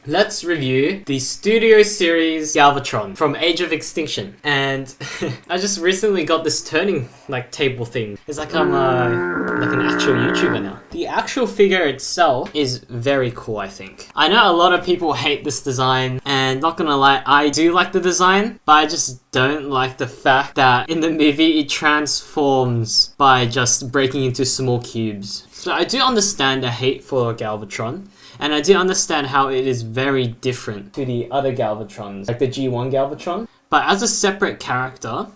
let's review the Studio Series Galvatron from Age of Extinction. And I just recently got this turning table thing. It's like I'm like an actual YouTuber now. The actual figure itself is very cool, I think. I know a lot of people hate this design, and not gonna lie, I do like the design, but I just don't like the fact that in the movie it transforms by just breaking into small cubes. So I do understand the hate for Galvatron, and I do understand how it is very different to the other Galvatrons, like the G1 Galvatron. But as a separate character,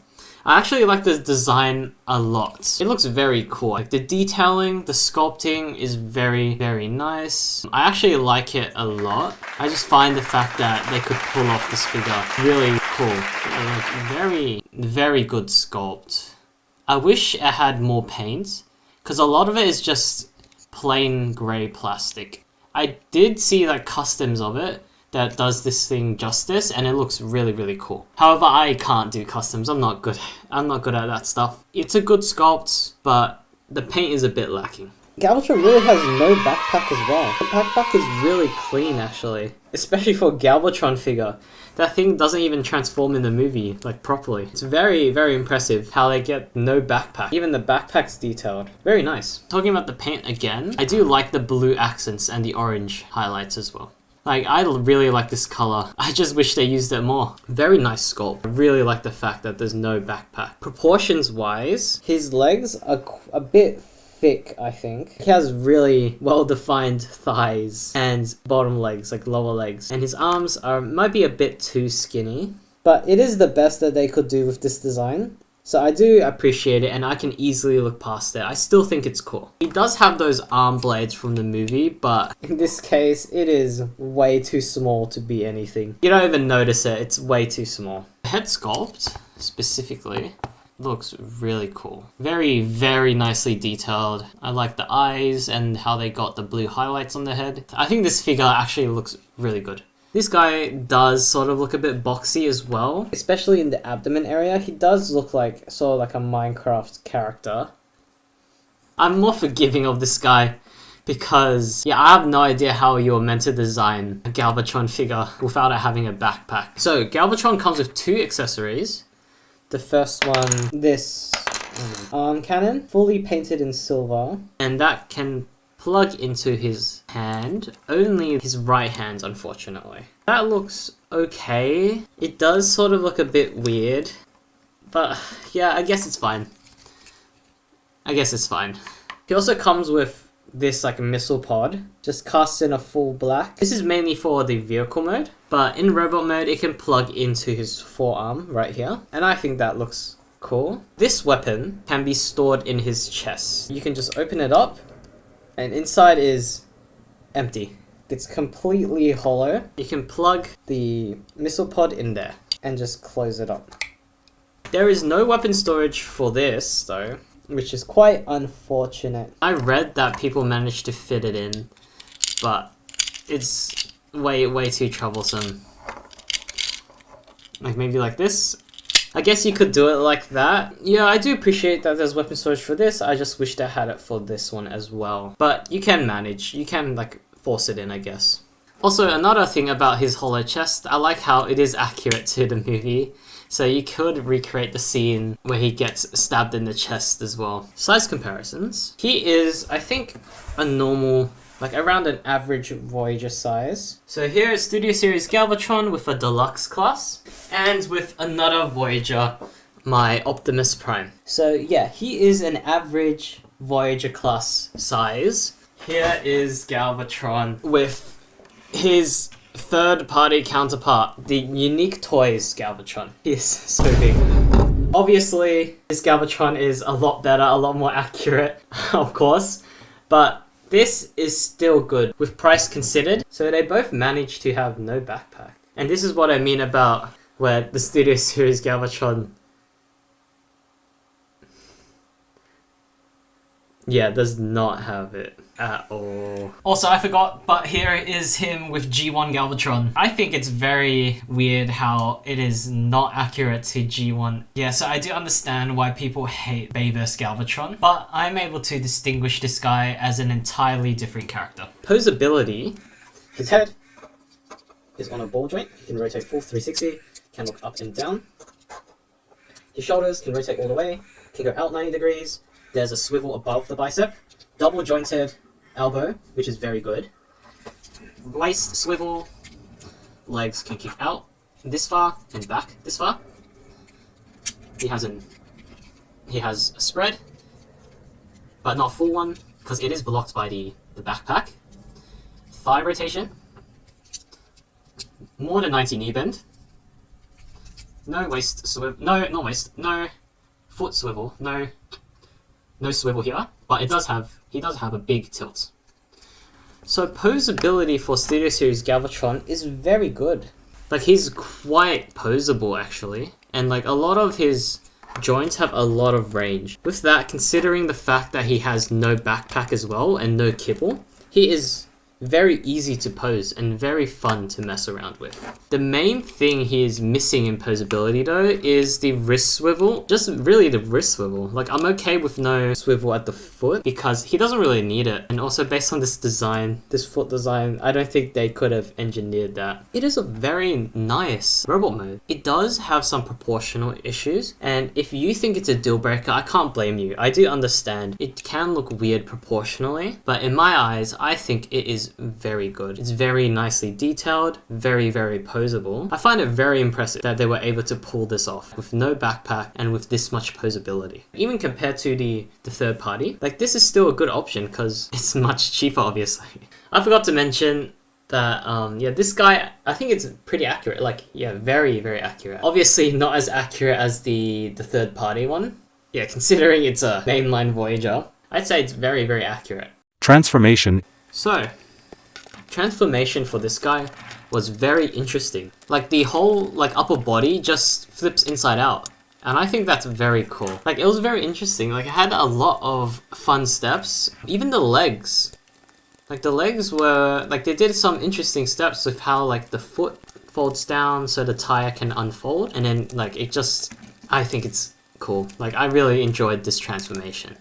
I actually like the design a lot. It looks very cool. Like the detailing, the sculpting is very, very nice. I actually like it a lot. I just find the fact that they could pull off this figure really cool. Like very, very good sculpt. I wish it had more paint, because a lot of it is just plain grey plastic. I did see customs of it that does this thing justice, and it looks really, really cool. However, I can't do customs. I'm not good at that stuff. It's a good sculpt, but the paint is a bit lacking. Galvatron really has no backpack as well. The backpack is really clean, actually. Especially for a Galvatron figure. That thing doesn't even transform in the movie, properly. It's very, very impressive how they get no backpack. Even the backpack's detailed. Very nice. Talking about the paint again, I do like the blue accents and the orange highlights as well. I really like this color. I just wish they used it more. Very nice sculpt. I really like the fact that there's no backpack. Proportions wise, his legs are a bit thick, I think. He has really well-defined thighs and bottom legs, lower legs. And his arms might be a bit too skinny. But it is the best that they could do with this design. So I do appreciate it, and I can easily look past it. I still think it's cool. He does have those arm blades from the movie, but in this case, it is way too small to be anything. You don't even notice it. It's way too small. The head sculpt, specifically, looks really cool. Very, very nicely detailed. I like the eyes and how they got the blue highlights on the head. I think this figure actually looks really good. This guy does sort of look a bit boxy as well, especially in the abdomen area. He does look like a Minecraft character. I'm more forgiving of this guy because, yeah, I have no idea how you're meant to design a Galvatron figure without it having a backpack. So, Galvatron comes with 2 accessories. The first one, this arm cannon, fully painted in silver, and that can plug into his hand, only his right hand, unfortunately. That looks okay. It does sort of look a bit weird, but yeah, I guess it's fine. He also comes with this missile pod, just cast in a full black. This is mainly for the vehicle mode, but in robot mode it can plug into his forearm right here, and I think that looks cool. This weapon can be stored in his chest. You can just open it up, and inside is empty. It's completely hollow. You can plug the missile pod in there and just close it up. There is no weapon storage for this though, which is quite unfortunate. I read that people managed to fit it in, but it's way too troublesome. Maybe like this. I guess you could do it like that. Yeah, I do appreciate that there's weapon storage for this. I just wish they had it for this one as well. But you can manage. You can force it in, I guess. Also, another thing about his hollow chest, I like how it is accurate to the movie. So you could recreate the scene where he gets stabbed in the chest as well. Size comparisons. He is, I think, a normal, around an average Voyager size. So here is Studio Series Galvatron with a deluxe class, and with another Voyager, my Optimus Prime. So yeah, he is an average Voyager class size. Here is Galvatron with his third-party counterpart, the Unique Toys Galvatron. He is so big. Obviously, this Galvatron is a lot better, a lot more accurate, of course, but this is still good with price considered. So they both managed to have no backpack. And this is what I mean about where the Studio Series Galvatron, yeah, does not have it at all. Also, I forgot, but here is him with G1 Galvatron. I think it's very weird how it is not accurate to G1. Yeah, so I do understand why people hate Bayverse Galvatron, but I'm able to distinguish this guy as an entirely different character. Posability, his head is on a ball joint. He can rotate full 360, can look up and down. His shoulders can rotate all the way, can go out 90 degrees. There's a swivel above the bicep. Double jointed elbow, which is very good. Waist swivel. Legs can kick out this far and back this far. He has a spread, but not full one, because it is blocked by the backpack. Thigh rotation. More than 90 knee bend. No waist swivel. No, not waist. No foot swivel. No swivel here. But he does have a big tilt. So posability for Studio Series Galvatron is very good. Like, he's quite posable actually, and like a lot of his joints have a lot of range. With that, considering the fact that he has no backpack as well and no kibble, he is very easy to pose and very fun to mess around with. The main thing he is missing in posability though is the wrist swivel. Just really the wrist swivel. Like, I'm okay with no swivel at the foot because he doesn't really need it. And also based on this design, this foot design, I don't think they could have engineered that. It is a very nice robot mode. It does have some proportional issues, and if you think it's a deal breaker, I can't blame you. I do understand. It can look weird proportionally, but in my eyes, I think it is very good. It's very nicely detailed, very posable. I find it very impressive that they were able to pull this off with no backpack and with this much posability. Even compared to the third party, like, this is still a good option because it's much cheaper, obviously. I forgot to mention that yeah, this guy, I think it's pretty accurate. Like, yeah, very accurate. Obviously not as accurate as the third party one. Yeah, considering it's a mainline Voyager, I'd say it's very accurate. Transformation. So, transformation for this guy was very interesting. Like, the whole like upper body just flips inside out, and I think that's very cool. Like, it was very interesting. Like, it had a lot of fun steps. Even the legs, like the legs were like, they did some interesting steps with how like the foot folds down so the tire can unfold, and then like it just, I think it's cool. Like, I really enjoyed this transformation.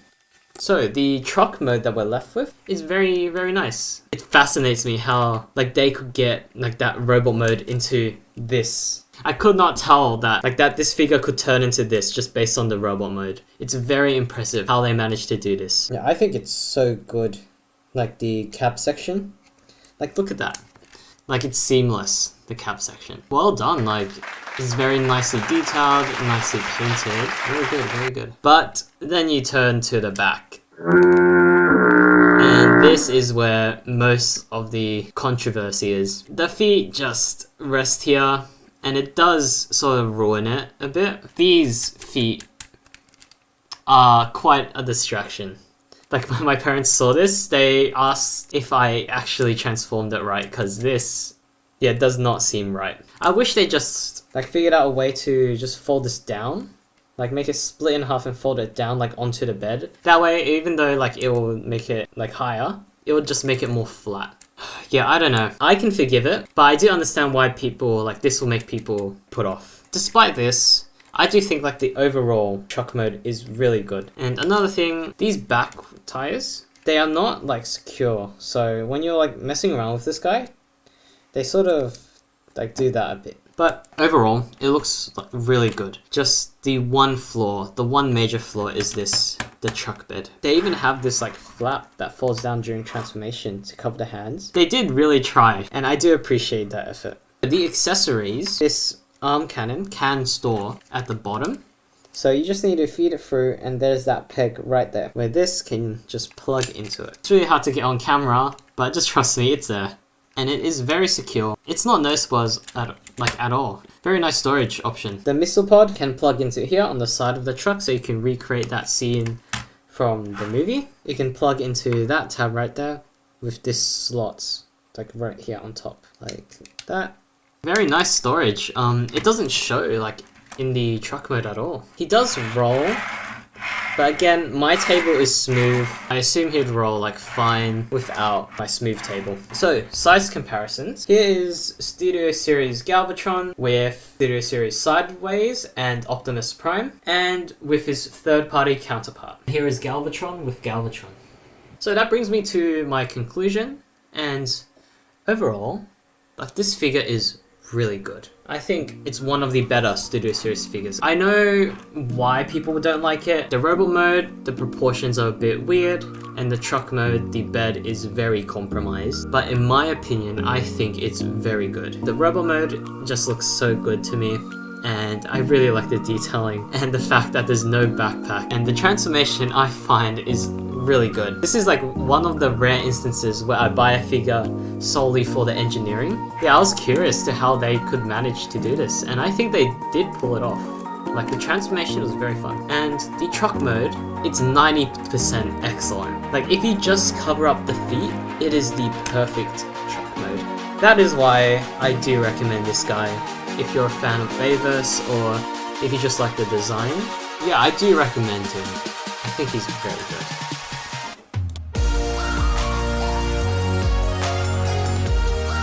So the truck mode that we're left with is very nice. It fascinates me how like they could get like that robot mode into this. I could not tell that this figure could turn into this just based on the robot mode. It's very impressive how they managed to do this. Yeah, I think it's so good. Like the cap section. Like, look at that. Like, it's seamless, the cap section. Well done, like, it's very nicely detailed, nicely painted. Very good. But then you turn to the back. And this is where most of the controversy is. The feet just rest here, and it does sort of ruin it a bit. These feet are quite a distraction. Like, when my parents saw this, they asked if I actually transformed it right, because this, yeah, does not seem right. I wish they just like figured out a way to just fold this down, like make it split in half and fold it down like onto the bed. That way, even though like it will make it like higher, it will just make it more flat. Yeah, I don't know. I can forgive it, but I do understand why people, like, this will make people put off. Despite this, I do think like the overall truck mode is really good. And another thing, these back tires, they are not like secure. So when you're like messing around with this guy, they sort of like do that a bit. But overall, it looks like really good. Just the one flaw, the one major flaw is the truck bed. They even have this like flap that falls down during transformation to cover the hands. They did really try, and I do appreciate that effort. The accessories, this arm cannon can store at the bottom. So you just need to feed it through, and there's that peg right there, where this can just plug into it. It's really hard to get on camera, but just trust me, it's there. And it is very secure. It's not noticeable at all. Very nice storage option. The missile pod can plug into here on the side of the truck, so you can recreate that scene from the movie. You can plug into that tab right there with this slot, like right here on top, like that. Very nice storage. It doesn't show like in the truck mode at all. He does roll, but again, my table is smooth. I assume he'd roll like fine without my smooth table. So, size comparisons. Here is Studio Series Galvatron with Studio Series Sideways and Optimus Prime, and with his third-party counterpart. Here is Galvatron with Galvatron. So that brings me to my conclusion, and overall, Like, this figure is really good. I think it's one of the better Studio Series figures. I know why people don't like it. The robot mode, the proportions are a bit weird, and the truck mode, the bed is very compromised. But in my opinion, I think it's very good. The robot mode just looks so good to me, and I really like the detailing and the fact that there's no backpack. And the transformation I find is really good. This is like one of the rare instances where I buy a figure solely for the engineering. Yeah, I was curious to how they could manage to do this, and I think they did pull it off. Like, the transformation was very fun. And the truck mode, it's 90% excellent. Like, if you just cover up the feet, it is the perfect truck mode. That is why I do recommend this guy. If you're a fan of Bayverse, or if you just like the design, yeah, I do recommend him. I think he's very good.